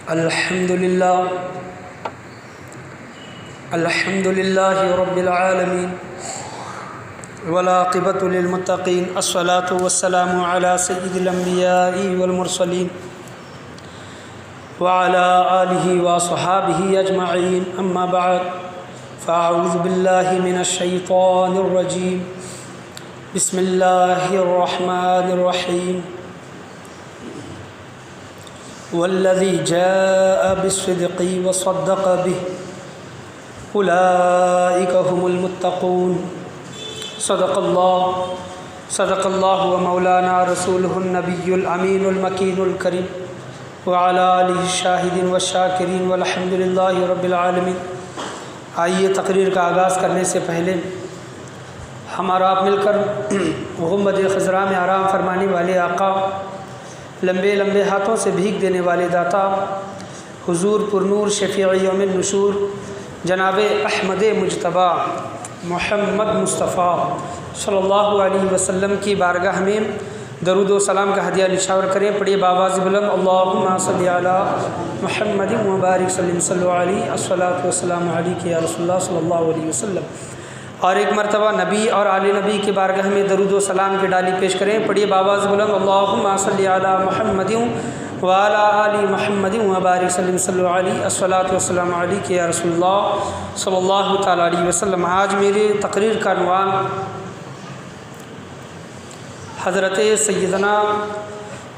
الحمد لله رب العالمين والعاقبة للمتقين الصلاة والسلام على سيد الأنبياء والمرسلين وعلى آله وصحابه أجمعين أما بعد فأعوذ بالله من الشيطان الرجيم بسم الله الرحمن الرحيم والذي جاء بالصدق وصدق به أولئك هم المتقون صدق الله ومولانا رسوله النبي الأمين المكين الكريم وعلى آله الشاهدين والشاكرين والحمد لله رب العالمين۔ آئیے تقریر کا آغاز کرنے سے پہلے ہم اور آپ مل کر غنبد خضراء میں آرام فرمانے والے آقا، لمبے لمبے ہاتھوں سے بھیک دینے والے داتا، حضور پرنور شفیع یوم النشور جناب احمد مجتبیٰ محمد مصطفیٰ صلی اللہ علیہ وسلم کی بارگاہ میں درود و سلام کا ہدیہ نشاور کریں۔ پڑھیے بآواز بلند اللہم صلی علی محمد مبارک صلی علیہ الصلاۃ والسلام علیک یا رسول اللہ صلی اللہ علیہ وسلم۔ اور ایک مرتبہ نبی اور آل نبی کی بارگاہ میں درود و سلام کی ڈالی پیش کریں۔ پڑھیے بآواز بلند اللہم صلی علی محمد وعلی آل محمد مبارک صلی علیہ الصلاۃ والسلام علیک یا رسول اللہ صلی اللہ تعالیٰ علیہ وسلم۔ آج میرے تقریر کا عنوان حضرت سیدنا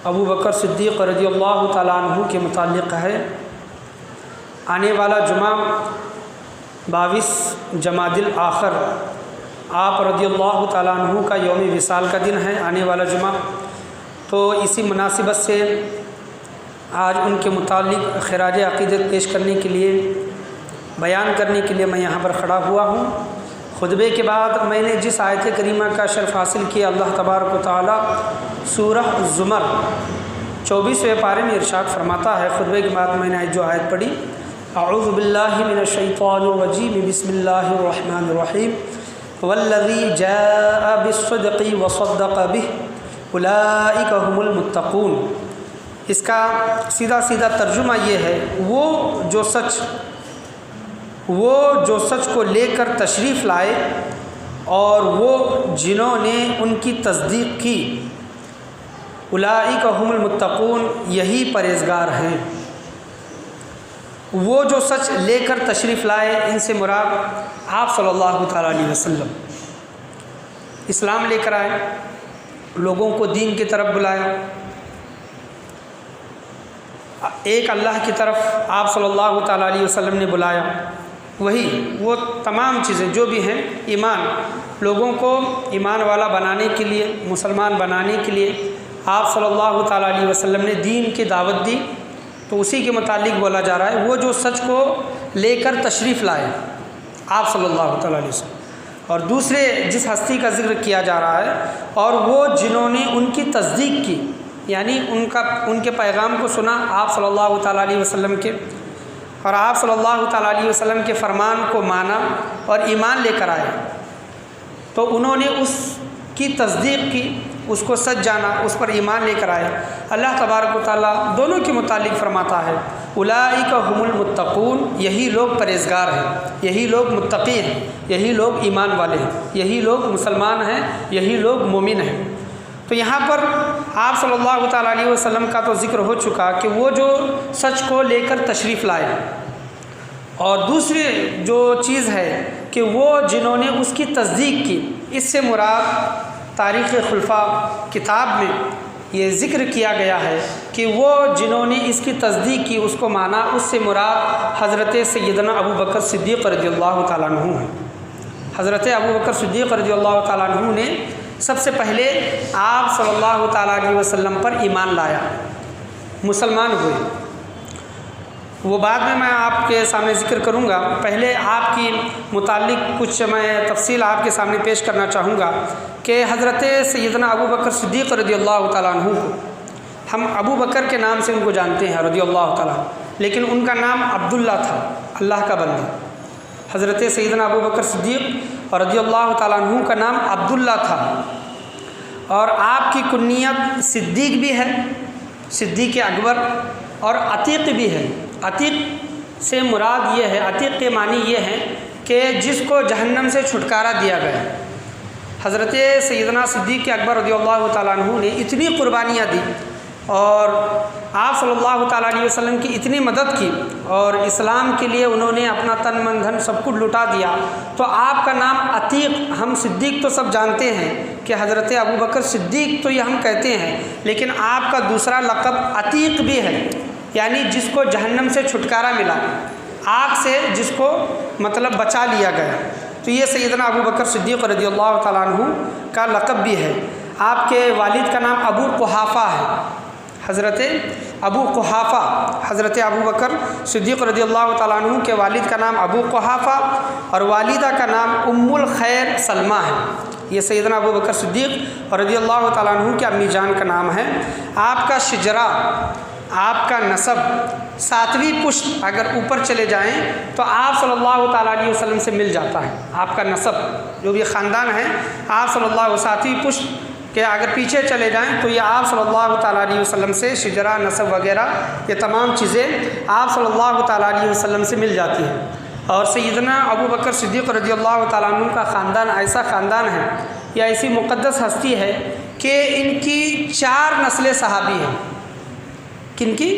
ابو بکر صدیق رضی اللہ تعالیٰ عنہ کے متعلق ہے۔ آنے والا جمعہ 22 جمادی الاخر آپ رضی اللہ تعالیٰ عنہ کا یوم وصال کا دن ہے، آنے والا جمعہ، تو اسی مناسبت سے آج ان کے متعلق خراج عقیدت پیش کرنے کے لیے، بیان کرنے کے لیے میں یہاں پر کھڑا ہوا ہوں۔ خطبے کے بعد میں نے جس آیت کریمہ کا شرف حاصل کیا، اللہ تبارک و تعالیٰ سورہ الزمر 24ویں پارے میں ارشاد فرماتا ہے۔ خطبے کے بعد میں نے جو آیت پڑھی، اعوذ باللہ من الشیطان الرجیم بسم اللہ الرحمن الرحیم والذی جاء بالصدق وصدق به اولئک هم المتقون۔ اس کا سیدھا سیدھا ترجمہ یہ ہے، وہ جو سچ کو لے کر تشریف لائے اور وہ جنہوں نے ان کی تصدیق کی، اولئک هم المتقون، یہی پرہیزگار ہیں۔ وہ جو سچ لے کر تشریف لائے، ان سے مراد آپ صلی اللہ تعالیٰ علیہ وسلم اسلام لے کر آئے، لوگوں کو دین کی طرف بلایا، ایک اللہ کی طرف آپ صلی اللہ تعالیٰ علیہ وسلم نے بلایا۔ وہ تمام چیزیں جو بھی ہیں، ایمان، لوگوں کو ایمان والا بنانے کے لیے، مسلمان بنانے کے لیے آپ صلی اللہ تعالیٰ علیہ وسلم نے دین کی دعوت دی، تو اسی کے متعلق بولا جا رہا ہے۔ وہ جو سچ کو لے کر تشریف لائے آپ صلی اللہ تعالیٰ علیہ وسلم، اور دوسرے جس ہستی کا ذکر کیا جا رہا ہے، اور وہ جنہوں نے ان کی تصدیق کی، یعنی ان کے پیغام کو سنا آپ صلی اللہ تعالیٰ علیہ وسلم کے، اور آپ صلی اللہ تعالیٰ علیہ وسلم کے فرمان کو مانا اور ایمان لے کر آئے، تو انہوں نے اس کی تصدیق کی، اس کو سچ جانا، اس پر ایمان لے کر آئے۔ اللہ تبارک و تعالیٰ دونوں کے متعلق فرماتا ہے اولئک هم المتقون، یہی لوگ پرہیزگار ہیں، یہی لوگ متقی ہیں، یہی لوگ ایمان والے ہیں، یہی لوگ مسلمان ہیں، یہی لوگ مومن ہیں۔ تو یہاں پر آپ صلی اللہ تعالیٰ علیہ وسلم کا تو ذکر ہو چکا کہ وہ جو سچ کو لے کر تشریف لائے، اور دوسری جو چیز ہے کہ وہ جنہوں نے اس کی تصدیق کی، اس سے مراد تاریخ خلفاء کتاب میں یہ ذکر کیا گیا ہے کہ وہ جنہوں نے اس کی تصدیق کی، اس کو مانا، اس سے مراد حضرت سیدنا ابو بکر صدیق رضی اللہ تعالیٰ عنہ ہیں۔ حضرت ابو بکر صدیق رضی اللہ تعالیٰ عنہ نے سب سے پہلے آپ صلی اللہ تعالیٰ علیہ وسلم پر ایمان لایا، مسلمان ہوئے۔ وہ بعد میں آپ کے سامنے ذکر کروں گا، پہلے آپ کی متعلق کچھ میں تفصیل آپ کے سامنے پیش کرنا چاہوں گا کہ حضرت سیدنا ابو بکر صدیق رضی اللہ تعالیٰ عنہ کو ہم ابو بکر کے نام سے ان کو جانتے ہیں رضی اللہ تعالیٰ عنہ، لیکن ان کا نام عبداللہ تھا، اللہ کا بندہ۔ حضرت سیدنا ابو بکر صدیق رضی اللہ تعالیٰ عنہ کا نام عبداللہ تھا، اور آپ کی کنیت صدیق بھی ہے صدیق اکبر اور عتیق بھی ہے۔ عتیق سے مراد یہ ہے، عتیق کے معنی یہ ہے کہ جس کو جہنم سے چھٹکارا دیا گیا۔ حضرت سیدنا صدیق اکبر رضی اللہ تعالیٰ عنہ نے اتنی قربانیاں دی اور آپ صلی اللہ تعالیٰ علیہ وسلم کی اتنی مدد کی اور اسلام کے لیے انہوں نے اپنا تن من دھن سب کچھ لٹا دیا، تو آپ کا نام عتیق، ہم صدیق تو سب جانتے ہیں کہ حضرت ابو بکر صدیق تو یہ ہم کہتے ہیں، لیکن آپ کا دوسرا لقب عتیق بھی ہے، یعنی جس کو جہنم سے چھٹکارا ملا، آگ سے جس کو مطلب بچا لیا گیا۔ تو یہ سیدنا ابو بکر صدیق رضی اللہ تعالیٰ عنہ کا لقب بھی ہے۔ آپ کے والد کا نام ابو قحافہ ہے، حضرت ابو قحافہ، حضرت ابو بکر صدیق رضی اللہ تعالیٰ عنہ کے والد کا نام ابو قحافہ اور والدہ کا نام ام الخیر سلمہ ہے۔ یہ سیدنا ابو بکر صدیق رضی اللہ تعالیٰ عنہ کے امی جان کا نام ہے۔ آپ کا شجرہ، آپ کا نسب 7ویں پشت اگر اوپر چلے جائیں تو آپ صلی اللہ تعالیٰ علیہ وسلم سے مل جاتا ہے۔ آپ کا نسب جو بھی خاندان ہے، آپ صلی اللہ 7ویں پشت کہ اگر پیچھے چلے جائیں تو یہ آپ صلی اللہ تعالیٰ علیہ وسلم سے شجرہ، نسب وغیرہ یہ تمام چیزیں آپ صلی اللہ تعالیٰ علیہ وسلم سے مل جاتی ہیں۔ اور سیدنا ابو بکر صدیق رضی اللہ تعالیٰ عنہ کا خاندان ایسا خاندان ہے یا ایسی مقدس ہستی ہے کہ ان کی 4 نسلیں صحابی ہیں۔ کن کی؟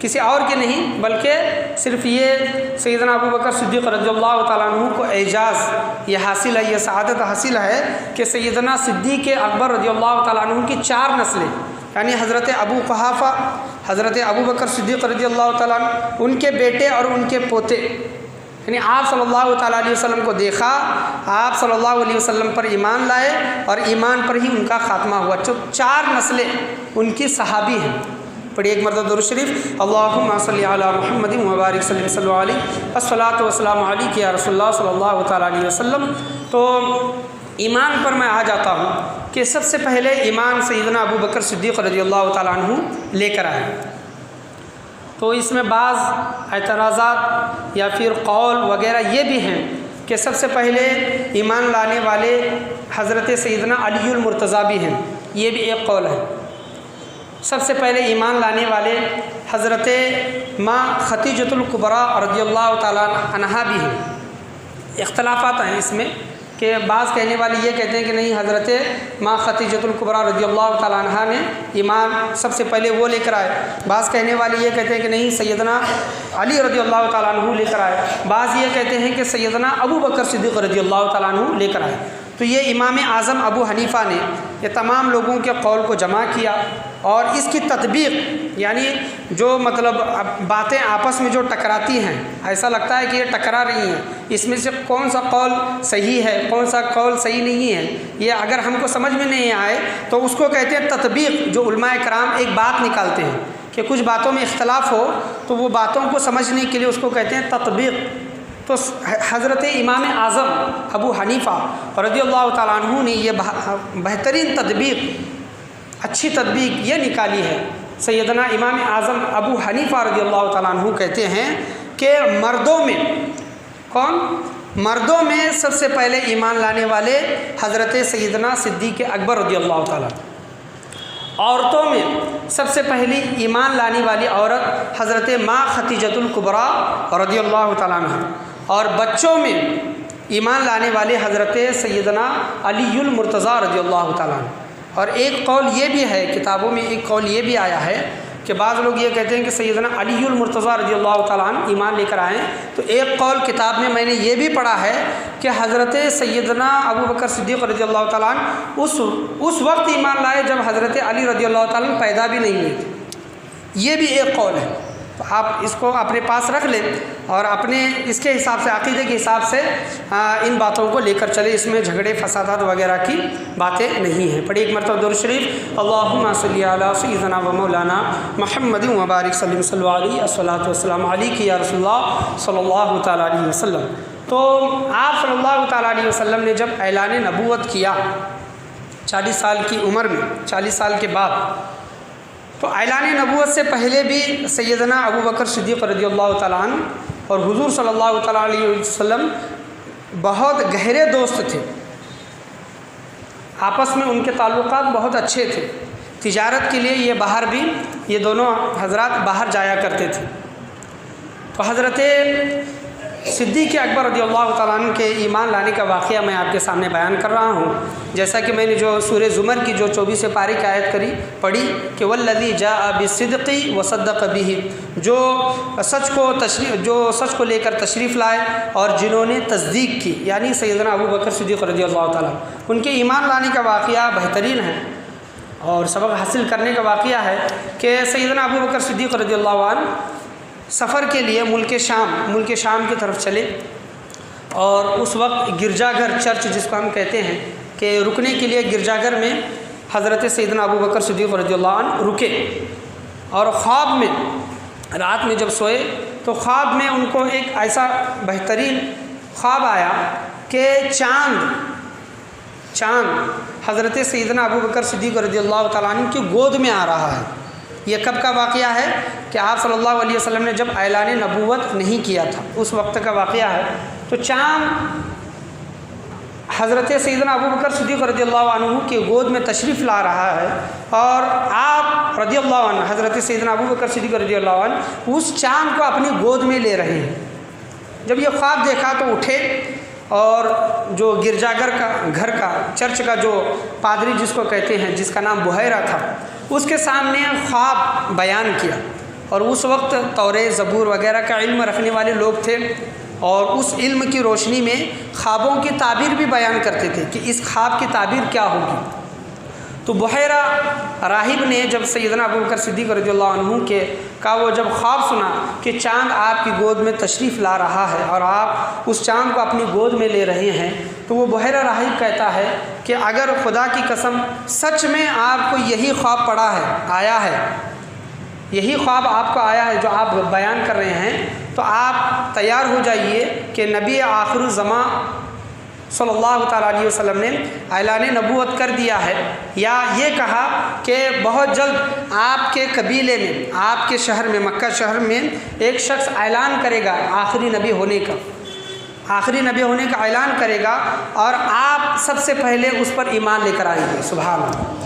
کسی اور کی نہیں، بلکہ صرف یہ سیدنا ابو بکر صدیق رضی اللہ تعالیٰ عنہ کو اعجاز یہ حاصل ہے، یہ سعادت حاصل ہے کہ سیدنا صدیق اکبر رضی اللہ تعالیٰ عنہ کی 4 نسلیں، یعنی حضرت ابو قحافہ، حضرت ابو بکر صدیق رضی اللہ تعالیٰ عنہ، ان کے بیٹے اور ان کے پوتے، یعنی آپ صلی اللہ تعالیٰ علیہ وسلم کو دیکھا، آپ صلی اللہ علیہ وسلم پر ایمان لائے اور ایمان پر ہی ان کا خاتمہ ہوا۔ 4 نسلیں ان کی صحابی ہیں۔ پڑھی ایک مرتبہ درود شریف، اللہم صلی علی محمد وبارک صلی علیہ الصلاۃ والسلام علیک یا رسول اللہ صلی اللہ تعالیٰ علیہ وسلم۔ تو ایمان پر میں آ جاتا ہوں کہ سب سے پہلے ایمان سیدنا ابو بکر صدیق رضی اللہ تعالیٰ عنہ لے کر آئے۔ تو اس میں بعض اعتراضات یا پھر قول وغیرہ یہ بھی ہیں کہ سب سے پہلے ایمان لانے والے حضرت سیدنا علی المرتضیٰ بھی ہیں، یہ بھی ایک قول ہے۔ سب سے پہلے ایمان لانے والے حضرت ماں خدیجۃ الکبریٰ رضی اللہ تعالیٰ عنہا بھی ہیں۔ اختلافات ہیں اس میں کہ بعض کہنے والے یہ کہتے ہیں کہ نہیں، حضرت ماں خدیجۃ الکبریٰ رضی اللہ تعالیٰ عنہا نے ایمان سب سے پہلے وہ لے کر آئے۔ بعض کہنے والے یہ کہتے ہیں کہ نہیں، سیدنا علی رضی اللہ تعالیٰ عنہ لے کر آئے۔ بعض یہ کہتے ہیں کہ سیدنا ابو بکر صدیق رضی اللہ تعالیٰ عنہ لے کر آئے۔ تو یہ امام اعظم ابو حنیفہ نے یہ تمام لوگوں کے قول کو جمع کیا اور اس کی تطبیق، یعنی جو مطلب باتیں آپس میں جو ٹکراتی ہیں، ایسا لگتا ہے کہ یہ ٹکرا رہی ہیں، اس میں سے کون سا قول صحیح ہے، کون سا قول صحیح نہیں ہے، یہ اگر ہم کو سمجھ میں نہیں آئے تو اس کو کہتے ہیں تطبیق۔ جو علماء کرام ایک بات نکالتے ہیں کہ کچھ باتوں میں اختلاف ہو تو وہ باتوں کو سمجھنے کے لیے اس کو کہتے ہیں تطبیق۔ تو حضرت امام اعظم ابو حنیفہ رضی اللہ تعالیٰ عنہ نے یہ بہترین تطبیق، اچھی تطبیق یہ نکالی ہے۔ سیدنا امام اعظم ابو حنیفہ رضی اللہ تعالیٰ عنہ کہتے ہیں کہ مردوں میں مردوں میں سب سے پہلے ایمان لانے والے حضرت سیدنا صدیق اکبر رضی اللہ تعالیٰ، عورتوں میں سب سے پہلی ایمان لانے والی عورت حضرت ماں خدیجۃ الکبریٰ رضی اللہ تعالیٰ عنہ، اور بچوں میں ایمان لانے والے حضرت سیدنا علی المرتضیٰ رضی اللہ تعالیٰ عنہ۔ اور ایک قول یہ بھی ہے، کتابوں میں ایک قول یہ بھی آیا ہے کہ بعض لوگ یہ کہتے ہیں کہ سیدنا علی المرتضیٰ رضی اللہ تعالیٰ عنہ ایمان لے کر آئیں۔ تو ایک قول کتاب میں نے یہ بھی پڑھا ہے کہ حضرت سیدنا ابو بکر صدیق رضی اللہ تعالیٰ عنہ اس وقت ایمان لائے جب حضرت علی رضی اللہ تعالیٰ عنہ پیدا بھی نہیں ہوئے تھے۔ یہ بھی ایک قول ہے، تو آپ اس کو اپنے پاس رکھ لیں اور اپنے اس کے حساب سے، عقیدے کے حساب سے ان باتوں کو لے کر چلے، اس میں جھگڑے فسادات وغیرہ کی باتیں نہیں ہیں۔ پڑھی ایک مرتبہ درود شریف، اللہم صلی علی سیدنا و مولانا محمد وبارک صلی علیہ الصلاۃ والسلام علیک یا رسول اللہ صلی اللہ تعالیٰ علیہ وسلم۔ تو آپ صلی اللہ تعالیٰ علیہ وسلم نے جب اعلان نبوت کیا 40 سال کی عمر میں، 40 سال کے بعد، تو اعلان نبوت سے پہلے بھی سیدنا ابو بکر صدیق رضی اللہ تعالیٰ عنہ اور حضور صلی اللہ تعالیٰ علیہ وسلم بہت گہرے دوست تھے، آپس میں ان کے تعلقات بہت اچھے تھے، تجارت کے لیے یہ باہر بھی یہ دونوں حضرات باہر جایا کرتے تھے۔ تو حضرت صدیق اکبر رضی اللہ تعالیٰ عنہ کے ایمان لانے کا واقعہ میں آپ کے سامنے بیان کر رہا ہوں، جیسا کہ میں نے جو سورہ زمر کی جو 24 پارے کی آیت پڑھی کہ والذی جاء بالصدق وصدق به، جو سچ کو لے کر تشریف لائے اور جنہوں نے تصدیق کی، یعنی سیدنا ابو بکر صدیق رضی اللہ تعالیٰ ان کے ایمان لانے کا واقعہ بہترین ہے اور سبق حاصل کرنے کا واقعہ ہے کہ سیدنا ابو بکر صدیق رضی اللہ عنہ سفر کے لیے ملک شام کی طرف چلے، اور اس وقت گرجا گھر چرچ جس کو ہم کہتے ہیں کہ رکنے کے لیے گرجا گھر میں حضرت سیدنا ابو بکر صدیق رضی اللہ عنہ رکے، اور خواب میں رات میں جب سوئے تو خواب میں ان کو ایک ایسا بہترین خواب آیا کہ چاند حضرت سیدنا ابو بکر صدیق رضی اللہ تعالیٰ عنہ کی گود میں آ رہا ہے۔ یہ کب کا واقعہ ہے کہ آپ صلی اللہ علیہ وسلم نے جب اعلان نبوت نہیں کیا تھا اس وقت کا واقعہ ہے۔ تو چاند حضرت سیدنا ابو بکر صدیق رضی اللہ عنہ کی گود میں تشریف لا رہا ہے، اور آپ رضی اللہ عنہ حضرت سیدنا ابو بکر صدیق رضی اللہ عنہ اس چاند کو اپنی گود میں لے رہے ہیں۔ جب یہ خواب دیکھا تو اٹھے، اور جو گرجا گھر کا چرچ کا جو پادری جس کو کہتے ہیں جس کا نام بحیرہ تھا، اس کے سامنے خواب بیان کیا، اور اس وقت تورات زبور وغیرہ کا علم رکھنے والے لوگ تھے، اور اس علم کی روشنی میں خوابوں کی تعبیر بھی بیان کرتے تھے کہ اس خواب کی تعبیر کیا ہوگی۔ تو بحیرہ راہب نے جب سیدنا ابو بکر صدیق رضی اللہ عنہ کا وہ جب خواب سنا کہ چاند آپ کی گود میں تشریف لا رہا ہے اور آپ اس چاند کو اپنی گود میں لے رہے ہیں، تو وہ بحیرہ راہب کہتا ہے کہ اگر خدا کی قسم سچ میں آپ کو یہی خواب آیا ہے، یہی خواب آپ کو آیا ہے جو آپ بیان کر رہے ہیں، تو آپ تیار ہو جائیے کہ نبی آخر الزمان صلی اللہ تعالیٰ علیہ وسلم نے اعلان نبوت کر دیا ہے، یا یہ کہا کہ بہت جلد آپ کے قبیلے میں، آپ کے شہر میں، مکہ شہر میں ایک شخص اعلان کرے گا آخری نبی ہونے کا اعلان کرے گا، اور آپ سب سے پہلے اس پر ایمان لے کر آئیں گے۔ سبحان اللہ،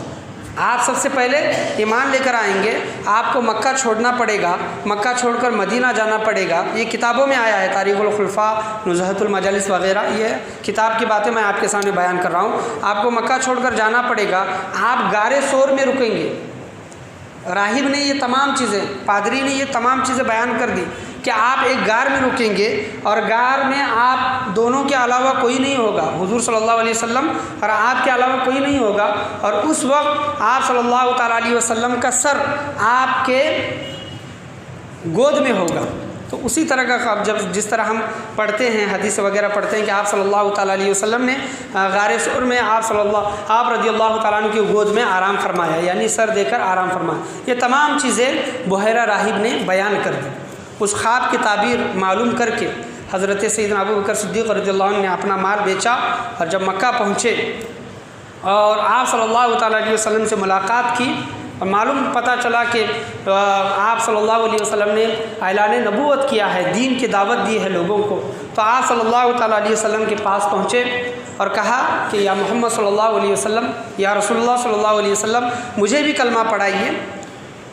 آپ سب سے پہلے ایمان لے کر آئیں گے، آپ کو مکہ چھوڑنا پڑے گا، مکہ چھوڑ کر مدینہ جانا پڑے گا۔ یہ کتابوں میں آیا ہے، تاریخ الخلفاء، نزہۃ المجالس وغیرہ، یہ کتاب کی باتیں میں آپ کے سامنے بیان کر رہا ہوں۔ آپ کو مکہ چھوڑ کر جانا پڑے گا، آپ غار ثور میں رکیں گے۔ راہب نے یہ تمام چیزیں، پادری نے یہ تمام چیزیں بیان کر دی کہ آپ ایک غار میں رکیں گے، اور غار میں آپ دونوں کے علاوہ کوئی نہیں ہوگا، حضور صلی اللہ علیہ وسلم اور آپ کے علاوہ کوئی نہیں ہوگا، اور اس وقت آپ صلی اللہ تعالیٰ علیہ وسلم کا سر آپ کے گود میں ہوگا۔ تو اسی طرح کا خواب جس طرح ہم پڑھتے ہیں، حدیث وغیرہ پڑھتے ہیں کہ آپ صلی اللہ تعالیٰ علیہ وسلم نے غار ثور میں آپ رضی اللہ تعالیٰ عنہ کی گود میں آرام فرمایا، یعنی سر دے کر آرام فرمایا۔ یہ تمام چیزیں بحیرہ راہب نے بیان کر دی۔ اس خواب کی تعبیر معلوم کر کے حضرت سیدنا ابو بکر صدیق رضی اللہ عنہ نے اپنا مال بیچا، اور جب مکہ پہنچے اور آپ صلی اللہ تعالیٰ علیہ وسلم سے ملاقات کی، اور معلوم پتہ چلا کہ آپ صلی اللہ علیہ وسلم نے اعلان نبوت کیا ہے، دین کی دعوت دی ہے لوگوں کو، تو آپ صلی اللہ تعالیٰ علیہ وسلم کے پاس پہنچے اور کہا کہ یا محمد صلی اللہ علیہ وسلم، یا رسول اللہ صلی اللہ علیہ وسلم، مجھے بھی کلمہ پڑھائیے،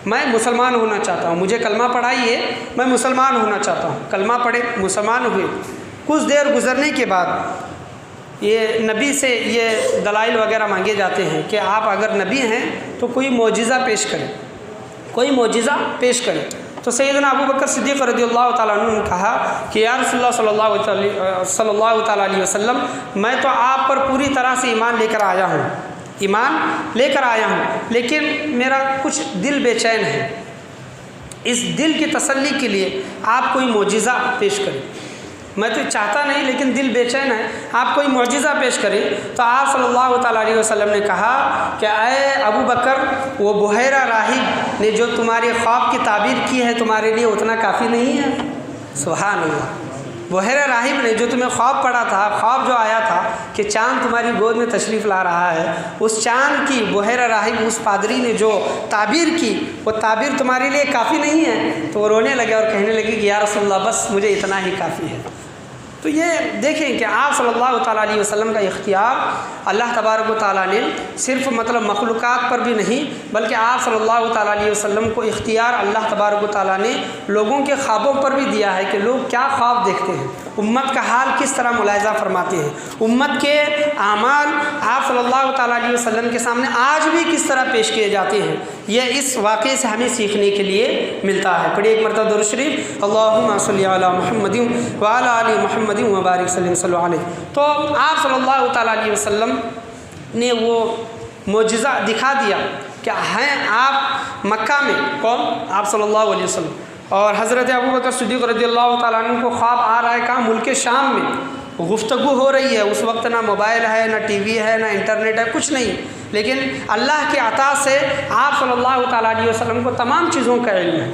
میں مسلمان ہونا چاہتا ہوں، مجھے کلمہ پڑھائیے، میں مسلمان ہونا چاہتا ہوں۔ کلمہ پڑھے، مسلمان ہوئے۔ کچھ دیر گزرنے کے بعد یہ نبی سے یہ دلائل وغیرہ مانگے جاتے ہیں کہ آپ اگر نبی ہیں تو کوئی معجزہ پیش کریں، تو سیدنا ابو بکر صدیق رضی اللہ تعالیٰ عنہ نے کہا کہ یا رسول اللہ صلی اللہ تعالیٰ علیہ وسلم، میں تو آپ پر پوری طرح سے ایمان لے کر آیا ہوں، لیکن میرا کچھ دل بے چین ہے، اس دل کی تسلی کے لیے آپ کوئی معجزہ پیش کریں۔ میں تو چاہتا نہیں لیکن دل بے چین ہے، آپ کوئی معجزہ پیش کریں۔ تو آپ صلی اللہ تعالیٰ علیہ وسلم نے کہا کہ اے ابو بکر، وہ بحیرہ راہب نے جو تمہاری خواب کی تعبیر کی ہے تمہارے لیے اتنا کافی نہیں ہے۔ سبحان اللہ، بحیرہ راہب نے جو تمہیں خواب پڑھا تھا، خواب جو آیا تھا کہ چاند تمہاری گود میں تشریف لا رہا ہے، اس چاند کی بحیرہ راہب اس پادری نے جو تعبیر کی، وہ تعبیر تمہارے لیے کافی نہیں ہے۔ تو وہ رونے لگے اور کہنے لگے کہ یا رسول اللہ، بس مجھے اتنا ہی کافی ہے۔ تو یہ دیکھیں کہ آپ صلی اللہ تعالیٰ علیہ وسلم کا اختیار اللہ تبارک و تعالیٰ نے صرف مطلب مخلوقات پر بھی نہیں، بلکہ آپ صلی اللہ تعالیٰ علیہ وسلم کو اختیار اللہ تبارک و تعالیٰ نے لوگوں کے خوابوں پر بھی دیا ہے کہ لوگ کیا خواب دیکھتے ہیں، امت کا حال کس طرح ملاحظہ فرماتے ہیں، امت کے اعمال آپ صلی اللہ تعالیٰ علیہ وسلم کے سامنے آج بھی کس طرح پیش کیے جاتے ہیں، یہ اس واقعے سے ہمیں سیکھنے کے لیے ملتا ہے۔ پڑھیے ایک مرتبہ درود شریف، اللہم صلی علی محمد وعلی آل محمد وبارک صلی اللہ علیہ۔ تو آپ صلی اللہ تعالیٰ علیہ وسلم نے وہ معجزہ دکھا دیا کہ ہیں آپ مکہ میں، کون؟ آپ صلی اللہ علیہ وسلم، اور حضرت ابوبکر صدیق رضی اللہ تعالیٰ عنہ کو خواب آ رہا ہے کہاں؟ ملک شام میں گفتگو ہو رہی ہے، اس وقت نہ موبائل ہے، نہ ٹی وی ہے، نہ انٹرنیٹ ہے، کچھ نہیں، لیکن اللہ کے عطا سے آپ صلی اللہ تعالیٰ علیہ وسلم کو تمام چیزوں کا علم ہے۔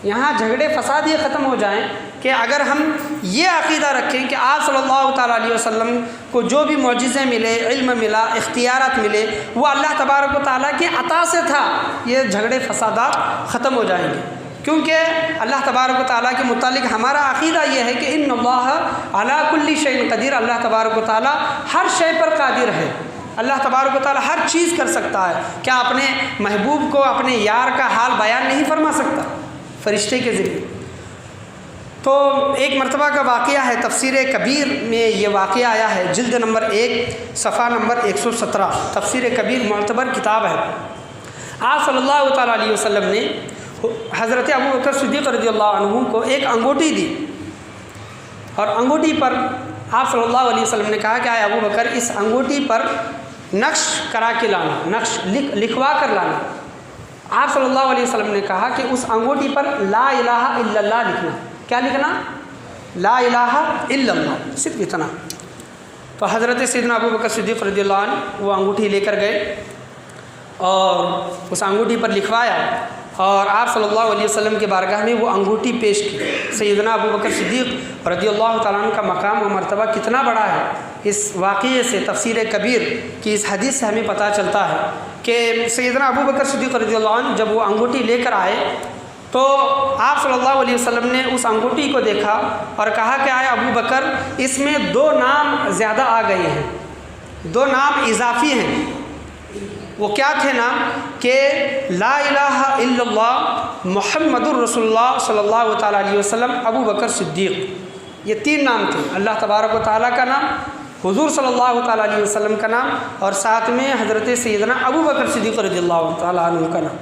یہاں جھگڑے فساد یہ ختم ہو جائیں کہ اگر ہم یہ عقیدہ رکھیں کہ آپ صلی اللہ تعالیٰ علیہ وسلم کو جو بھی معجزے ملے، علم ملا، اختیارات ملے، وہ اللہ تبارک و تعالیٰ کی عطا سے تھا، یہ جھگڑے فسادات ختم ہو جائیں گے، کیونکہ اللہ تبارک و تعالیٰ کے متعلق ہمارا عقیدہ یہ ہے کہ ان اللہ علی کل شیء قدیر، اللہ تبارک و تعالیٰ ہر شے پر قادر ہے، اللہ تبارک و تعالیٰ ہر چیز کر سکتا ہے۔ کیا اپنے محبوب کو اپنے یار کا حال بیان نہیں فرما سکتا فرشتے کے ذریعے؟ تو ایک مرتبہ کا واقعہ ہے، تفسیر کبیر میں یہ واقعہ آیا ہے، جلد نمبر 1 صفحہ نمبر 117، تفسیر کبیر معتبر کتاب ہے۔ آپ صلی اللہ تعالیٰ علیہ وسلم نے حضرت ابوبکر صدیق رضی اللہ عنہ کو ایک انگوٹھی دی، اور انگوٹھی پر آپ صلی اللہ علیہ وسلم نے کہا کہ اے ابوبکر اس انگوٹھی پر نقش کرا کے لانا، نقش لکھوا کر لانا۔ آپ صلی اللہ علیہ وسلم نے کہا کہ اس انگوٹھی پر لا الہ الا اللہ لکھنا۔ کیا لکھنا؟ لا الہ الا اللہ، صرف اتنا۔ تو حضرت سیدنا ابوبکر صدیق رضی اللہ عنہ وہ انگوٹھی لے کر گئے اور اس انگوٹھی پر لکھوایا، اور آپ صلی اللہ علیہ وسلم کے بارگاہ میں وہ انگوٹھی پیش کی۔ سیدنا ابوبکر صدیق رضی اللہ تعالیٰ عنہ کا مقام و مرتبہ کتنا بڑا ہے، اس واقعے سے، تفسیر کبیر کی اس حدیث سے ہمیں پتہ چلتا ہے کہ سیدنا ابوبکر صدیق رضی اللہ عنہ جب وہ انگوٹھی لے کر آئے تو آپ صلی اللہ علیہ وسلم نے اس انگوٹھی کو دیکھا اور کہا کہ اے ابوبکر اس میں 2 نام زیادہ آ گئے ہیں، 2 نام اضافی ہیں۔ وہ کیا تھے نام؟ کہ لا الہ الا اللہ محمد الرسول اللہ صلی اللہ تعالیٰ علیہ وسلم ابوبکر صدیق، یہ 3 نام تھے، اللہ تبارک و تعالیٰ کا نام، حضور صلی اللہ تعالیٰ علیہ وسلم کا نام، اور ساتھ میں حضرت سیدنا ابوبکر صدیق رضی اللہ تعالیٰ عنہ کا نام۔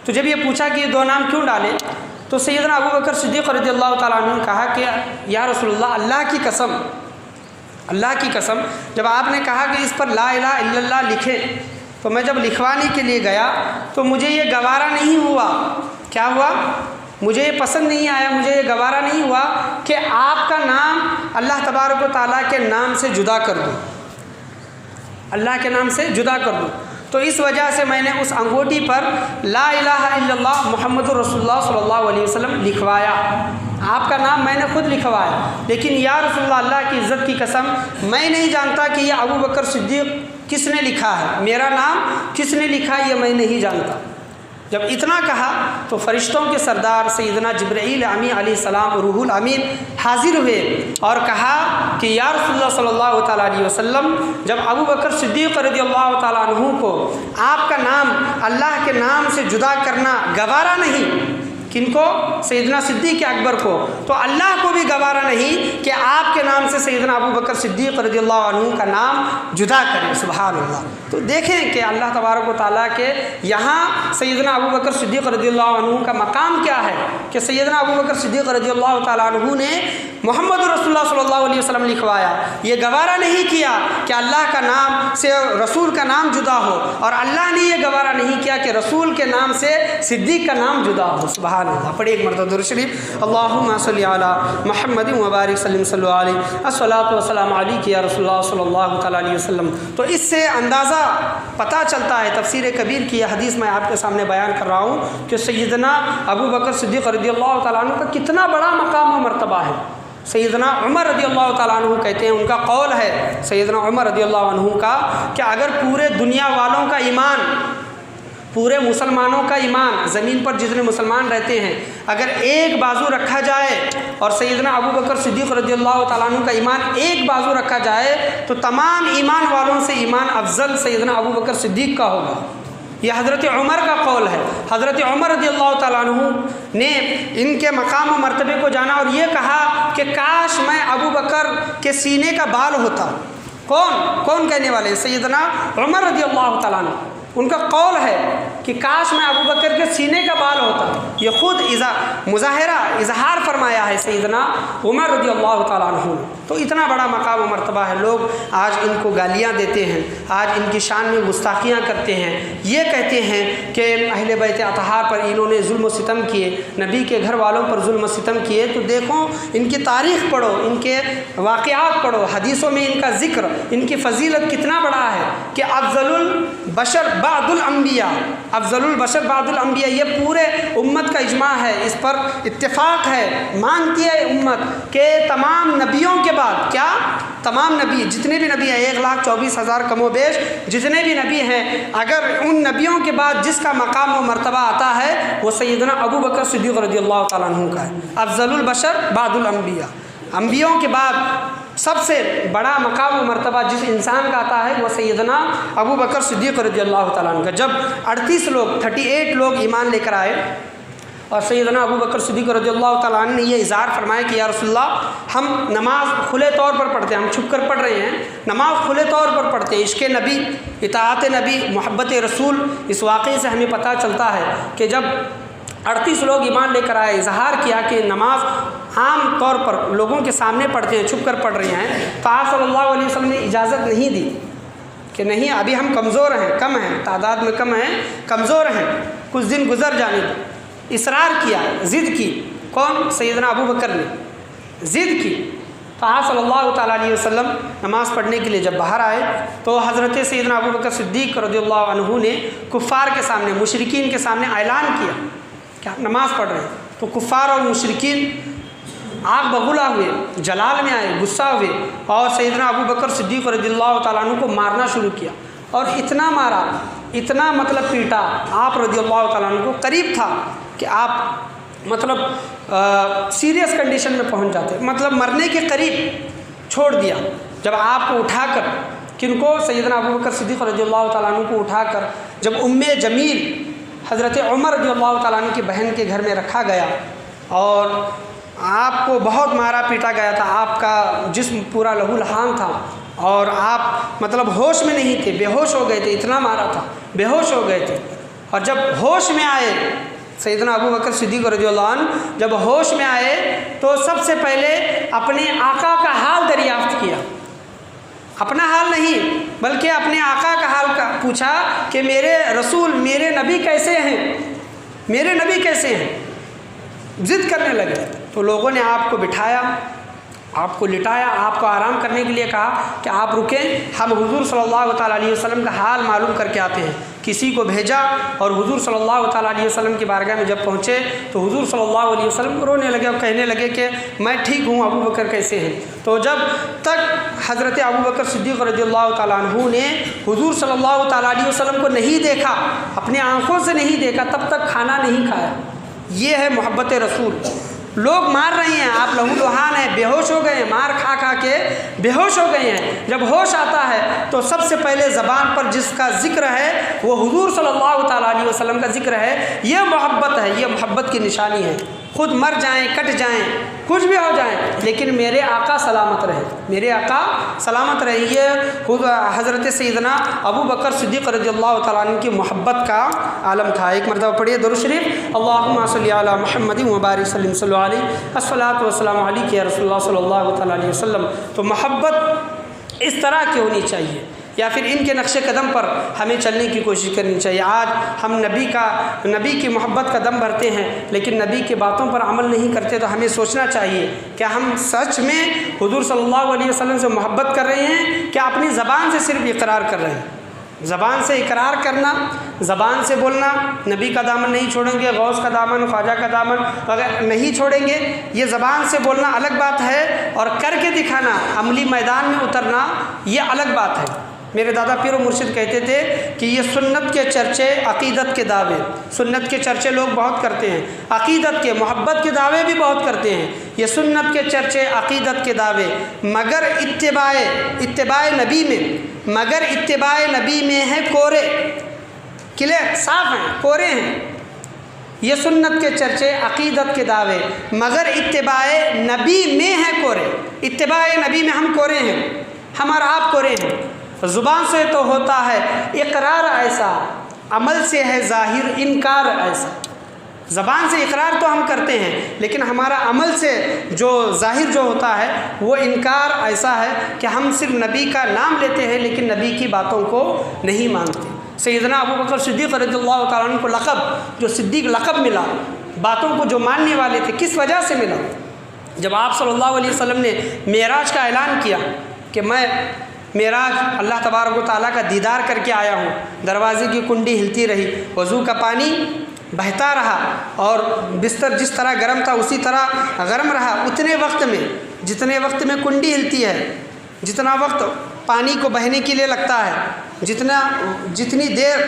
تو جب یہ پوچھا کہ یہ 2 نام کیوں ڈالے، تو سیدنا ابوبکر صدیق رضی اللہ تعالیٰ عنہ نے کہا کہ یا رسول اللہ، اللہ کی قسم، اللہ کی قسم، جب آپ نے کہا کہ اس پر لا الہ الا اللہ لکھے تو میں جب لکھوانے کے لیے گیا تو مجھے یہ گوارا نہیں ہوا۔ کیا ہوا؟ مجھے یہ پسند نہیں آیا، مجھے یہ گوارا نہیں ہوا کہ آپ کا نام اللہ تبارک و تعالیٰ کے نام سے جدا کر دوں، اللہ کے نام سے جدا کر دوں۔ تو اس وجہ سے میں نے اس انگوٹھی پر لا الہ الا اللہ محمد الرسول اللہ صلی اللہ علیہ وسلم لکھوایا، آپ کا نام میں نے خود لکھوایا، لیکن یا رسول اللہ، اللہ کی عزت کی قسم میں نہیں جانتا کہ یہ ابوبکر صدیق کس نے لکھا ہے، میرا نام کس نے لکھا یہ میں نہیں جانتا۔ جب اتنا کہا تو فرشتوں کے سردار سیدنا جبرائیل امین علیہ السلام، روح الامین، حاضر ہوئے اور کہا کہ یا رسول اللہ صلی اللہ تعالیٰ علیہ وسلم، جب ابوبکر صدیق رضی اللہ تعالیٰ عنہ کو آپ کا نام اللہ کے نام سے جدا کرنا گوارا نہیں، کن کو؟ سیدنا صدیق اکبر کو، تو اللہ کو بھی گوارا نہیں کہ آپ کے نام سے سیدنا ابوبکر صدیق رضی اللہ عنہ کا نام جدا کریں۔ سبحان اللہ۔ تو دیکھیں کہ اللہ تبارک و تعالیٰ کے یہاں سیدنا ابوبکر صدیق رضی اللہ عنہ کا مقام کیا ہے کہ سیدنا ابوبکر صدیق رضی اللہ تعالیٰ عنہ نے محمد رسول اللہ صلی اللہ علیہ وسلم لکھوایا، یہ گوارا نہیں کیا کہ اللہ کا نام سے رسول کا نام جدا ہو، اور اللہ نے یہ گوارا نہیں کیا کہ رسول کے نام سے صدیق کا نام جدا ہو۔ سبحان اللہ۔ پڑھیں ایک مرتبہ درود شریف، اللہم صلی علی محمد وبارک سلم صلی اللہ علیہ الصلاۃ والسلام علیک یا رسول اللہ صلی اللہ تعالیٰ علیہ وسلم۔ تو اس سے اندازہ پتہ چلتا ہے، تفسیر کبیر کی یہ حدیث میں آپ کے سامنے بیان کر رہا ہوں کہ سیدنا ابوبکر صدیق رضی اللہ تعالیٰ عنہ کا کتنا بڑا مقام و مرتبہ ہے۔ سیدنا عمر رضی اللہ تعالیٰ عنہ کہتے ہیں، ان کا قول ہے سیدنا عمر رضی اللہ عنہ کا کہ اگر پورے دنیا والوں کا ایمان پورے مسلمانوں کا ایمان، زمین پر جتنے مسلمان رہتے ہیں، اگر ایک بازو رکھا جائے اور سیدنا ابو بکر صدیق رضی اللہ تعالیٰ عنہ کا ایمان ایک بازو رکھا جائے تو تمام ایمان والوں سے ایمان افضل سیدنا ابو بکر صدیق کا ہوگا۔ یہ حضرت عمر کا قول ہے۔ حضرت عمر رضی اللہ تعالیٰ عنہ نے ان کے مقام و مرتبے کو جانا اور یہ کہا کہ کاش میں ابو بکر کے سینے کا بال ہوتا۔ کون کہنے والے ہیں؟ سیدنا عمر رضی اللہ تعالیٰ عنہ، ان کا قول ہے کہ کاش میں ابو بکر کے سینے کا بال ہوتا۔ یہ خود اظہار فرمایا ہے سیدنا عمر رضی اللہ تعالیٰ عنہ نے۔ تو اتنا بڑا مقام و مرتبہ ہے، لوگ آج ان کو گالیاں دیتے ہیں، آج ان کی شان میں گستاخیاں کرتے ہیں، یہ کہتے ہیں کہ اہل بیت اطہار پر انہوں نے ظلم و ستم کیے، نبی کے گھر والوں پر ظلم و ستم کیے۔ تو دیکھو ان کی تاریخ پڑھو، ان کے واقعات پڑھو، حدیثوں میں ان کا ذکر، ان کی فضیلت کتنا بڑا ہے کہ افضل البشر بعد الانبیاء، افضل البشر بعد الانبیاء، یہ پورے امت کا اجماع ہے، اس پر اتفاق ہے، مانتی ہے امت کہ تمام نبیوں کے بعد کیا تمام نبی، جتنے بھی نبی ہیں 1,24,000 کم و بیش جتنے بھی نبی ہیں، اگر ان نبیوں کے بعد جس کا مقام و مرتبہ آتا ہے وہ سیدنا ابو بکر صدیق رضی اللہ تعالیٰ عنہ کا ہے۔ افضل البشر بعد الانبیاء، انبیوں کے بعد سب سے بڑا مقام و مرتبہ جس انسان کا آتا ہے وہ سیدنا ابو بکر صدیق رضی اللہ تعالیٰ عنہ کا۔ جب 38 لوگ ایمان لے کر آئے اور سیدنا ابو بکر صدیق رضی اللہ تعالیٰ عنہ نے یہ اظہار فرمایا کہ یا رسول اللہ، ہم نماز کھلے طور پر پڑھتے ہیں، ہم چھپ کر پڑھ رہے ہیں، نماز کھلے طور پر پڑھتے ہیں، عشق نبی، اطاعت نبی، محبت رسول۔ اس واقعے سے ہمیں پتہ چلتا ہے کہ جب 38 لوگ ایمان لے کر آئے، اظہار کیا کہ نماز عام طور پر لوگوں کے سامنے پڑھتے ہیں، چھپ کر پڑھ رہے ہیں، تو آپ صلی اللہ علیہ وسلم نے اجازت نہیں دی کہ نہیں، ابھی ہم کمزور ہیں، کم ہیں، تعداد میں کم ہیں، کمزور ہیں، کچھ دن گزر جانے دو۔ اصرار کیا، ضد کی، کون؟ سیدنا ابو بکر نے ضد کی۔ تو آپ صلی اللہ تعالیٰ علیہ وسلم نماز پڑھنے کے لیے جب باہر آئے تو حضرت سیدنا ابو بکر صدیق رضی اللہ عنہ نے کفار کے سامنے، مشرکین کے سامنے اعلان کیا کہ آپ نماز پڑھ رہے ہیں۔ تو کفار اور مشرکین آگ بگولا ہوئے، جلال میں آئے، غصہ ہوئے اور سیدنا ابو بکر صدیق رضی اللہ تعالیٰ عنہ کو مارنا شروع کیا، اور اتنا مارا، اتنا مطلب پیٹا، آپ رضی اللہ تعالیٰ عنہ کو قریب تھا کہ آپ مطلب سیریس کنڈیشن میں پہنچ جاتے، مطلب مرنے کے قریب چھوڑ دیا۔ جب آپ کو اٹھا کر، کن کو؟ سیدنا ابو بکر صدیق رضی اللہ تعالیٰ عنہ کو اٹھا کر جب جمیل حضرت عمر رضی اللہ تعالیٰ عنہ کی بہن کے گھر میں رکھا گیا اور آپ کو بہت مارا پیٹا گیا تھا، آپ کا جسم پورا لہو لہان تھا اور آپ مطلب ہوش میں نہیں تھے، بے ہوش ہو گئے تھے، اتنا مارا تھا، بے ہوش ہو گئے تھے۔ اور جب ہوش میں آئے سیدنا ابو بکر صدیق رضی اللہ عنہ جب ہوش میں آئے تو سب سے پہلے اپنے آقا کا حال دریافت کیا، اپنا حال نہیں بلکہ اپنے آقا کا حال پوچھا کہ میرے رسول، میرے نبی کیسے ہیں، میرے نبی کیسے ہیں، ضد کرنے لگے۔ تو لوگوں نے آپ کو بٹھایا، آپ کو لٹایا، آپ کو آرام کرنے کے لیے کہا کہ آپ رکیں، ہم حضور صلی اللہ تعالیٰ علیہ وسلم کا حال معلوم کر کے آتے ہیں۔ کسی کو بھیجا اور حضور صلی اللہ تعالیٰ علیہ وسلم کی بارگاہ میں جب پہنچے تو حضور صلی اللہ علیہ وسلم رونے لگے اور کہنے لگے کہ میں ٹھیک ہوں، ابو بکر کیسے ہیں؟ تو جب تک حضرت ابو بکر صدیق رضی اللہ تعالیٰ عنہ نے حضور صلی اللہ تعالیٰ علیہ وسلم کو نہیں دیکھا، اپنے آنکھوں سے نہیں دیکھا، تب تک کھانا نہیں کھایا۔ یہ ہے محبت رسول۔ لوگ مار رہے ہیں، آپ لہو لہان ہیں، بے ہوش ہو گئے ہیں، مار کھا کھا کے بے ہوش ہو گئے ہیں۔ جب ہوش آتا ہے تو سب سے پہلے زبان پر جس کا ذکر ہے وہ حضور صلی اللہ تعالیٰ علیہ وسلم کا ذکر ہے۔ یہ محبت ہے، یہ محبت کی نشانی ہے۔ خود مر جائیں، کٹ جائیں، کچھ بھی ہو جائیں، لیکن میرے آقا سلامت رہے، میرے آقا سلامت رہے۔ یہ حضرت سیدنا ابو بکر صدیق رضی اللہ تعالیٰ عنہ کی محبت کا عالم تھا۔ ایک مرتبہ پڑھیے درود شریف، اللہم صلی علی محمد وبارک وسلم، صلی اللہ علیہ الصلاۃ والسلام علیک یا رسول اللہ صلی اللہ تعالیٰ علیہ وسلم۔ تو محبت اس طرح کی ہونی چاہیے، یا پھر ان کے نقش قدم پر ہمیں چلنے کی کوشش کرنی چاہیے۔ آج ہم نبی کی محبت کا دم بھرتے ہیں لیکن نبی کی باتوں پر عمل نہیں کرتے، تو ہمیں سوچنا چاہیے کہ ہم سچ میں حضور صلی اللہ علیہ وسلم سے محبت کر رہے ہیں کہ اپنی زبان سے صرف اقرار کر رہے ہیں۔ زبان سے اقرار کرنا، زبان سے بولنا، نبی کا دامن نہیں چھوڑیں گے، غوث کا دامن، خواجہ کا دامن اگر نہیں چھوڑیں گے، یہ زبان سے بولنا الگ بات ہے، اور کر کے دکھانا، عملی میدان میں اترنا، یہ الگ بات ہے۔ میرے دادا پیر و مرشد کہتے تھے کہ یہ سنت کے چرچے عقیدت کے دعوے، سنت کے چرچے لوگ بہت کرتے ہیں، عقیدت کے محبت کے دعوے بھی بہت کرتے ہیں، یہ سنت کے چرچے عقیدت کے دعوے، مگر اتباع نبی میں ہے کورے، کلیئر صاف ہیں، کورے ہیں۔ یہ سنت کے چرچے عقیدت کے دعوے مگر اتباع نبی میں ہے کورے، اتباع نبی میں ہم کورے ہیں، ہم اور آپ کورے ہیں۔ زبان سے تو ہوتا ہے اقرار ایسا، عمل سے ہے ظاہر انکار ایسا۔ زبان سے اقرار تو ہم کرتے ہیں لیکن ہمارا عمل سے جو ظاہر جو ہوتا ہے وہ انکار ایسا ہے کہ ہم صرف نبی کا نام لیتے ہیں لیکن نبی کی باتوں کو نہیں مانتے۔ سیدنا ابو بکر صدیق رضی اللہ تعالیٰ عنہ کو لقب، جو صدیق لقب ملا، باتوں کو جو ماننے والے تھے، کس وجہ سے ملا؟ جب آپ صلی اللہ علیہ وسلم نے معراج کا اعلان کیا کہ میں معراج اللہ تبارک و تعالیٰ کا دیدار کر کے آیا ہوں، دروازے کی کنڈی ہلتی رہی، وضو کا پانی بہتا رہا اور بستر جس طرح گرم تھا اسی طرح گرم رہا، اتنے وقت میں جتنے وقت میں کنڈی ہلتی ہے، جتنا وقت پانی کو بہنے کے لیے لگتا ہے، جتنی دیر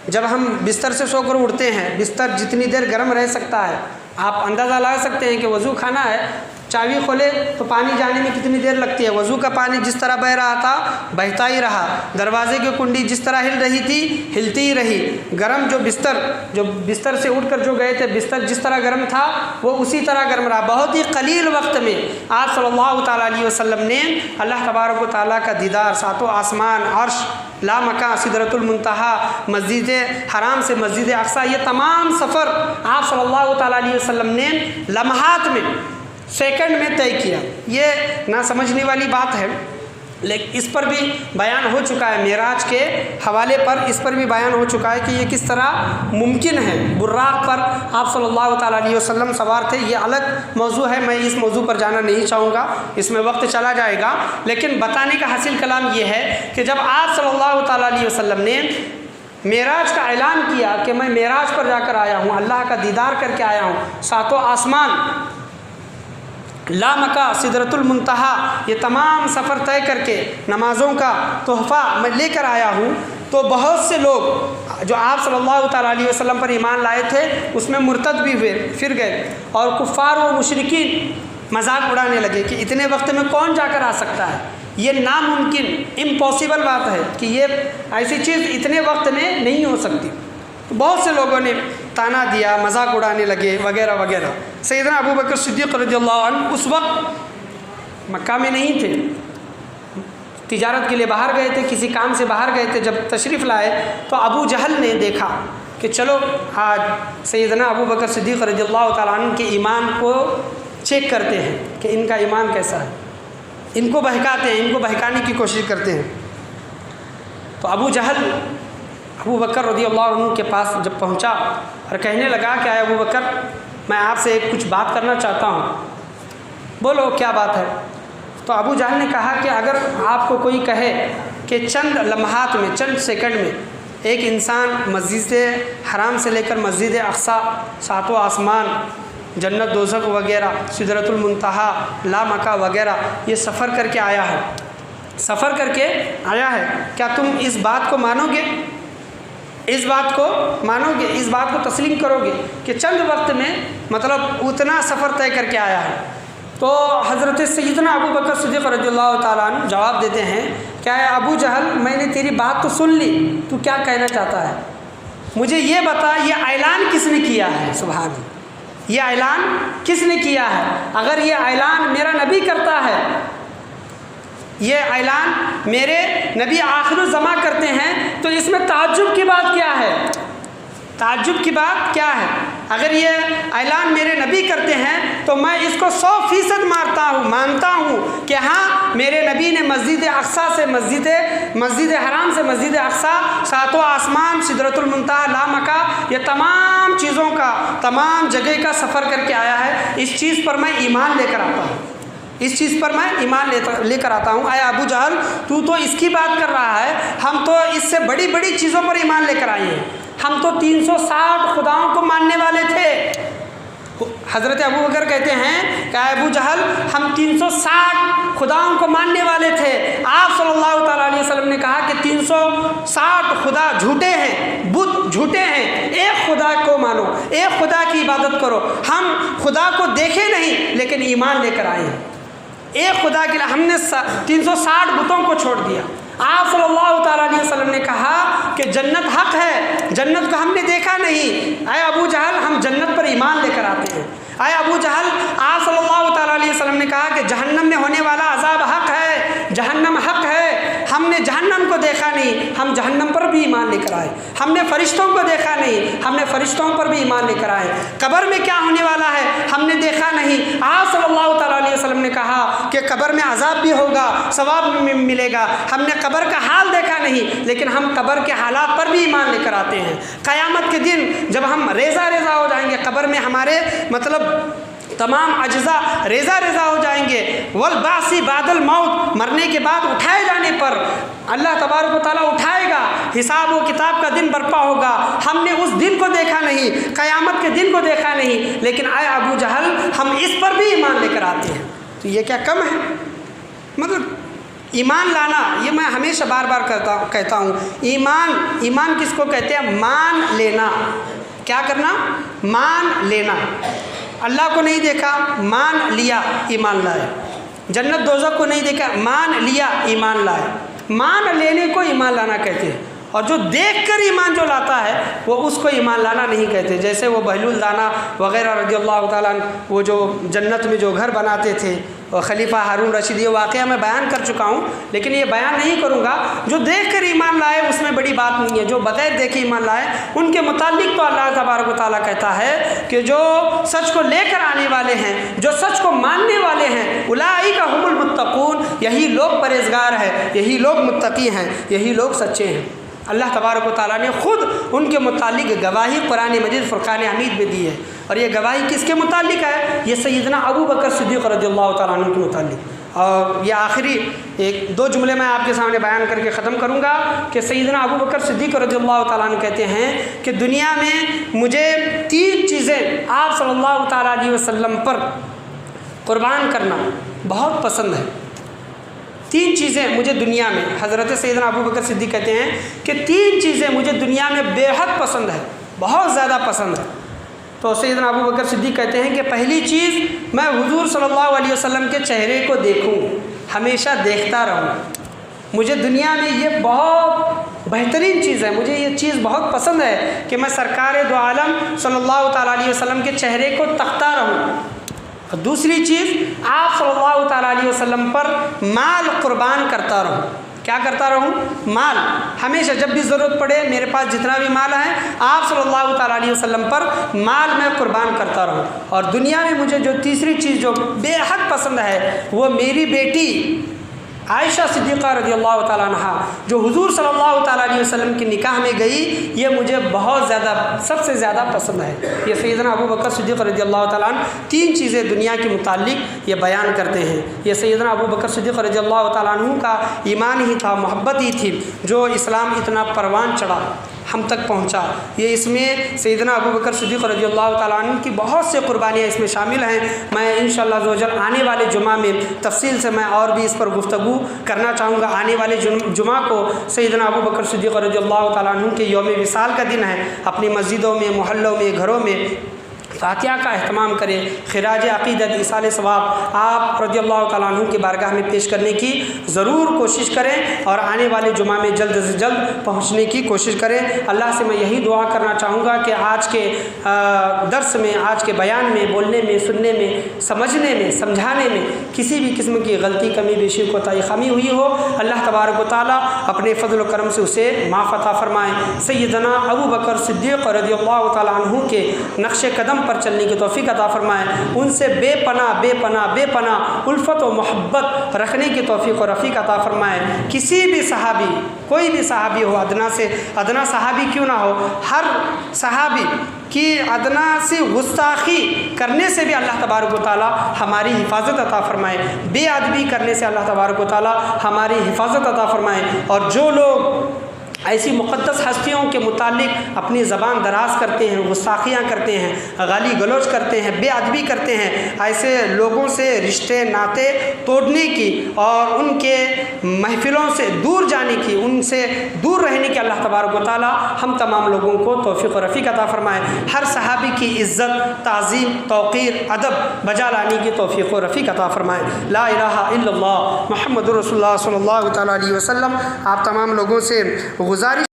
جب ہم بستر سے سو کر اٹھتے ہیں، بستر جتنی دیر گرم رہ سکتا ہے، آپ اندازہ لگا سکتے ہیں کہ وضو خانہ ہے، چابی کھولے تو پانی جانے میں کتنی دیر لگتی ہے۔ وضو کا پانی جس طرح بہہ رہا تھا بہتا ہی رہا، دروازے کی کنڈی جس طرح ہل رہی تھی ہلتی ہی رہی، گرم جو بستر سے اٹھ کر جو گئے تھے، بستر جس طرح گرم تھا وہ اسی طرح گرم رہا۔ بہت ہی قلیل وقت میں آپ صلی اللہ تعالیٰ علیہ وسلم نے اللہ تبارک و تعالیٰ کا دیدار، ساتوں آسمان، عرش، لامکاں، سدرۃ المنتہا، مسجد حرام سے مسجد اقصی، یہ تمام سفر آپ صلی اللہ تعالیٰ علیہ وسلم نے لمحات میں، سیکنڈ میں طے کیا۔ یہ نہ سمجھنے والی بات ہے لیکن اس پر بھی بیان ہو چکا ہے، معراج کے حوالے پر اس پر بھی بیان ہو چکا ہے کہ یہ کس طرح ممکن ہے۔ براق پر آپ صلی اللہ تعالیٰ علیہ وسلم سوار تھے، یہ الگ موضوع ہے، میں اس موضوع پر جانا نہیں چاہوں گا، اس میں وقت چلا جائے گا، لیکن بتانے کا حاصل کلام یہ ہے کہ جب آپ صلی اللہ تعالیٰ علیہ وسلم نے معراج کا اعلان کیا کہ میں معراج پر جا کر آیا ہوں، اللہ کا دیدار کر کے آیا ہوں، ساتوں آسمان، لامکاں، سدرۃ المنتہا، یہ تمام سفر طے کر کے نمازوں کا تحفہ میں لے کر آیا ہوں، تو بہت سے لوگ جو آپ صلی اللہ تعالیٰ علیہ وسلم پر ایمان لائے تھے اس میں مرتد بھی ہوئے، پھر گئے، اور کفار و مشرکین مذاق اڑانے لگے کہ اتنے وقت میں کون جا کر آ سکتا ہے، یہ ناممکن، امپاسبل بات ہے کہ یہ ایسی چیز اتنے وقت میں نہیں ہو سکتی۔ بہت سے لوگوں نے تانا دیا، مذاق اڑانے لگے وغیرہ وغیرہ۔ سیدنا ابو بکر صدیق رضی اللہ عنہ اس وقت مکہ میں نہیں تھے، تجارت کے لیے باہر گئے تھے، کسی کام سے باہر گئے تھے۔ جب تشریف لائے تو ابو جہل نے دیکھا کہ چلو آج سیدنا ابو بکر صدیق رضی اللہ تعالیٰ عنہ کے ایمان کو چیک کرتے ہیں کہ ان کا ایمان کیسا ہے، ان کو بہکاتے ہیں، ان کو بہکانے کی کوشش کرتے ہیں۔ تو ابو جہل ابو بکر رضی اللہ عنہ کے پاس جب پہنچا اور کہنے لگا کہ اے ابو بکر، میں آپ سے کچھ بات کرنا چاہتا ہوں، بولو کیا بات ہے؟ تو ابو جہل نے کہا کہ اگر آپ کو کوئی کہے کہ چند لمحات میں، چند سیکنڈ میں ایک انسان مسجد حرام سے لے کر مسجد اقصی، ساتوں آسمان، جنت دوزخ وغیرہ، سدرۃ المنتہا، لامکاں وغیرہ، یہ سفر کر کے آیا ہے، سفر کر کے آیا ہے، کیا تم اس بات کو مانو گے؟ اس بات کو مانو گے، اس بات کو تسلیم کرو گے کہ چند وقت میں مطلب اتنا سفر طے کر کے آیا ہے؟ تو حضرت سیدنا ابو بکر صدیق رضی اللہ تعالیٰ عنہ جواب دیتے ہیں کہ اے ابو جہل، میں نے تیری بات تو سن لی، تو کیا کہنا چاہتا ہے؟ مجھے یہ بتا، یہ اعلان کس نے کیا ہے؟ سبحان اللہ، یہ اعلان کس نے کیا ہے؟ اگر یہ اعلان میرا نبی کرتا ہے، یہ اعلان میرے نبی آخر الزماں کرتے ہیں، تو اس میں تعجب کی بات کیا ہے؟ تعجب کی بات کیا ہے؟ اگر یہ اعلان میرے نبی کرتے ہیں تو میں اس کو 100% مانتا ہوں کہ ہاں میرے نبی نے مسجد اقصی سے مسجد حرام سے مسجد اقصی، ساتوں آسمان، سدرۃ المنتہا، لامکاں، یہ تمام چیزوں کا، تمام جگہ کا سفر کر کے آیا ہے، اس چیز پر میں ایمان لے کر آتا ہوں، اس چیز پر میں ایمان لے کر آتا ہوں۔ اے ابو جہل، تو اس کی بات کر رہا ہے، ہم تو اس سے بڑی بڑی چیزوں پر ایمان لے کر آئے ہیں، ہم تو 360 خداؤں کو ماننے والے تھے، حضرت ابو بکر کہتے ہیں کہ ابو جہل ہم 360 خداؤں کو ماننے والے تھے، آپ صلی اللہ تعالیٰ علیہ وسلم نے کہا کہ 360 خدا جھوٹے ہیں، بت جھوٹے ہیں، ایک خدا کو مانو، ایک خدا کی عبادت کرو۔ ہم خدا کو دیکھے نہیں لیکن ایمان لے کر آئے ہیں، ایک خدا کے لیے ہم نے 360 بتوں کو چھوڑ دیا۔ آپ صلی اللہ تعالیٰ علیہ وسلم نے کہا کہ جنت حق ہے، جنت کو ہم نے دیکھا نہیں، اے ابو جہل ہم جنت پر ایمان لے کر آتے ہیں۔ اے ابو جہل، آپ صلی اللہ تعالیٰ علیہ وسلم نے کہا کہ جہنم میں ہونے والا عذاب حق ہے، جہنم حق ہے، ہم نے جہنم کو دیکھا نہیں، ہم جہنم پر بھی ایمان لے کر آئے۔ ہم نے فرشتوں کو دیکھا نہیں، ہم نے فرشتوں پر بھی ایمان لے کر آئے۔ قبر میں کیا ہونے والا ہے ہم نے دیکھا نہیں، آپ صلی اللہ تعالیٰ علیہ وسلم نے کہا کہ قبر میں عذاب بھی ہوگا، ثواب بھی ملے گا۔ ہم نے قبر کا حال دیکھا نہیں لیکن ہم قبر کے حالات پر بھی ایمان لے کر آتے ہیں۔ قیامت کے دن جب ہم ریزہ ریزہ ہو جائیں گے، قبر میں ہمارے تمام اجزاء ریزہ ریزہ ہو جائیں گے، والبعث بعد الموت، مرنے کے بعد اٹھائے جانے پر اللہ تبارک و تعالیٰ اٹھائے گا، حساب و کتاب کا دن برپا ہوگا۔ ہم نے اس دن کو دیکھا نہیں، قیامت کے دن کو دیکھا نہیں، لیکن اے ابو جہل ہم اس پر بھی ایمان لے کر آتے ہیں۔ تو یہ کیا کم ہے؟ مطلب ایمان لانا، یہ میں ہمیشہ بار بار کہتا ہوں، ایمان کس کو کہتے ہیں؟ مان لینا۔ کیا کرنا؟ مان لینا۔ اللہ کو نہیں دیکھا، مان لیا، ایمان لائے۔ جنت دوزخ کو نہیں دیکھا، مان لیا، ایمان لائے۔ مان لینے کو ایمان لانا کہتے ہیں، اور جو دیکھ کر ایمان جو لاتا ہے وہ اس کو ایمان لانا نہیں کہتے۔ جیسے وہ بہلول دانا وغیرہ رضی اللہ تعالیٰ عنہ، وہ جو جنت میں جو گھر بناتے تھے، خلیفہ ہارون رشید، یہ واقعہ میں بیان کر چکا ہوں لیکن یہ بیان نہیں کروں گا۔ جو دیکھ کر ایمان لائے اس میں بڑی بات نہیں ہے، جو بغیر دیکھے ایمان لائے ان کے متعلق تو اللہ تبارک و تعالیٰ کہتا ہے کہ جو سچ کو لے کر آنے والے ہیں، جو سچ کو ماننے والے ہیں، اولئک هم المتقون، یہی لوگ پرہیزگار ہیں، یہی لوگ متقی ہیں، یہی لوگ سچے ہیں۔ اللہ تبارک و تعالیٰ نے خود ان کے متعلق گواہی قرآن مجید فرقان حمید میں دی ہے، اور یہ گواہی کس کے متعلق ہے؟ یہ سیدنا ابو بکر صدیق رضی اللہ تعالیٰ عنہ کے متعلق۔ اور یہ آخری 1-2 جملے میں آپ کے سامنے بیان کر کے ختم کروں گا کہ سیدنا ابو بکر صدیق رضی اللہ تعالیٰ عنہ کہتے ہیں کہ دنیا میں مجھے 3 چیزیں آپ صلی اللہ تعالیٰ علیہ وسلم پر قربان کرنا بہت پسند ہے۔ 3 چیزیں مجھے دنیا میں، حضرت سیدنا ابو بکر صدیق کہتے ہیں کہ 3 چیزیں مجھے دنیا میں بے حد پسند ہے، بہت زیادہ پسند ہے۔ تو سیدنا ابو بکر صدیق کہتے ہیں کہ پہلی چیز، میں حضور صلی اللہ علیہ وسلم کے چہرے کو دیکھوں، ہمیشہ دیکھتا رہوں۔ مجھے دنیا میں یہ بہت بہترین چیز ہے، مجھے یہ چیز بہت پسند ہے کہ میں سرکار دو عالم صلی اللہ تعالیٰ علیہ وسلم کے چہرے کو تکتا رہوں۔ اور دوسری چیز، آپ صلی اللہ تعالیٰ علیہ وسلم پر مال قربان کرتا رہوں۔ کیا کرتا رہوں؟ مال، ہمیشہ جب بھی ضرورت پڑے، میرے پاس جتنا بھی مال ہے، آپ صلی اللہ تعالیٰ علیہ وسلم پر مال میں قربان کرتا رہوں۔ اور دنیا میں مجھے جو تیسری چیز جو بے حد پسند ہے وہ میری بیٹی عائشہ صدیقہ رضی اللہ تعالیٰ عنہ جو حضور صلی اللہ تعالیٰ علیہ وسلم کی نکاح میں گئی، یہ مجھے بہت زیادہ، سب سے زیادہ پسند ہے۔ یہ سیدنا ابو بکر صدیق رضی اللہ تعالیٰ عنہ 3 چیزیں دنیا کے متعلق یہ بیان کرتے ہیں۔ یہ سیدنا ابو بکر صدیق رضی اللہ تعالیٰ عنہ کا ایمان ہی تھا، محبت ہی تھی، جو اسلام اتنا پروان چڑھا، ہم تک پہنچا۔ یہ اس میں سیدنا ابو بکر صدیق رضی اللہ تعالیٰ عنہ کی بہت سے قربانیاں اس میں شامل ہیں۔ میں انشاءاللہ عز و جل آنے والے جمعہ میں تفصیل سے میں اور بھی اس پر گفتگو کرنا چاہوں گا۔ آنے والے جمعہ کو سیدنا ابو بکر صدیق رضی اللہ تعالیٰ عنہ کے یوم وصال کا دن ہے۔ اپنی مسجدوں میں، محلوں میں، گھروں میں فاتحہ کا اہتمام کریں، خراج عقیدت، ایصال ثواب آپ رضی اللہ تعالیٰ عنہ کی بارگاہ میں پیش کرنے کی ضرور کوشش کریں، اور آنے والے جمعہ میں جلد سے جلد پہنچنے کی کوشش کریں۔ اللہ سے میں یہی دعا کرنا چاہوں گا کہ آج کے درس میں، آج کے بیان میں، بولنے میں، سننے میں، سمجھنے میں، سمجھانے میں کسی بھی قسم کی غلطی، کمی بیشی، کوتاہی، خامی ہوئی ہو، اللہ تبارک و تعالیٰ اپنے فضل و کرم سے اسے معاف عطا فرمائیں۔ سیدنا ابو بکر صدیق رضی اللہ تعالیٰ عنہ کے نقش قدم پر چلنے کی توفیق عطا فرمائے، ان سے بے پناہ بے پناہ بے پناہ الفت و محبت رکھنے کی توفیق و رفیق عطا فرمائے۔ کسی بھی صحابی، کوئی بھی صحابی ہو، ادنا سے ادنا صحابی کیوں نہ ہو، ہر صحابی کی ادنا سے گستاخی کرنے سے بھی اللہ تبارک و تعالیٰ ہماری حفاظت عطا فرمائے، بے ادبی کرنے سے اللہ تبارک و تعالیٰ ہماری حفاظت عطا فرمائے۔ اور جو لوگ ایسی مقدس ہستیوں کے متعلق اپنی زبان دراز کرتے ہیں، گستاخیاں کرتے ہیں، گالی گلوچ کرتے ہیں، بے ادبی کرتے ہیں، ایسے لوگوں سے رشتے ناطے توڑنے کی اور ان کے محفلوں سے دور جانے کی، ان سے دور رہنے کی اللہ تبارک و تعالی ہم تمام لوگوں کو توفیق و رفیق عطا فرمائے۔ ہر صحابی کی عزت، تعظیم، توقیر، ادب بجا لانے کی توفیق و رفیق عطا فرمائے۔ لا الہ الا اللہ محمد رسول اللہ صلی اللہ تعالیٰ علیہ وسلم۔ آپ تمام لوگوں سے گزارش